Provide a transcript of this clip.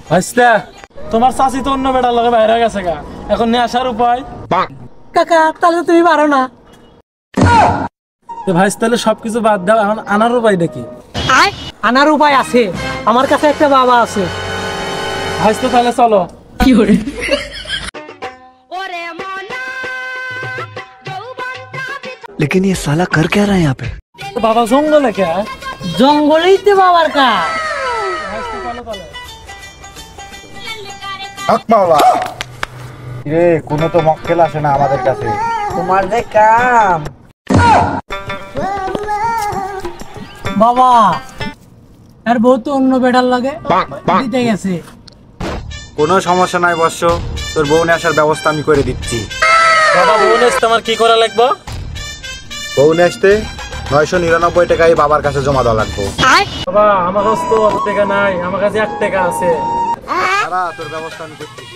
ভাইস্তা তোমার চাচি তো অন্য বেটার লগে বাইরে গেছে গা, এখন নিয়ে আসার উপায়? কাকা তাহলে তুমি পারো না? ভাইস তাহলে সবকিছু বাদ দাও, এখন আনার উপায় দেখি। আনার উপায় আছে, আমার কাছে একটা বাবা আছে। ভাইস তো তাহলে চলো। কি করে? लेकिन ये साला कर क्या रहा है यहाँ पे? বাবা জঙ্গলে কে? জঙ্গলেই তো বাবার কাজ। কোনো তো মক্কেল আসে না আমাদের কাছে। তোমার যে কাম বাবা, আর বউ তো অন্য বেটার লাগে দিতে গেছে। কোনো সমস্যা নাই বর্ষ, তোর বউ নিয়ে আসার ব্যবস্থা আমি করে দিচ্ছি। বাবা বউ নেস তোমার কি করা লাগবে? বউ নিয়ে আসতে 999 টাকাই বাবার কাছে জমা দেওয়া লাগবে। বাবা আমার কাছে তো অত টাকা নাই, আমার কাছে 1 টাকা আছে। তোর ব্যবস্থা আমি করতেছি।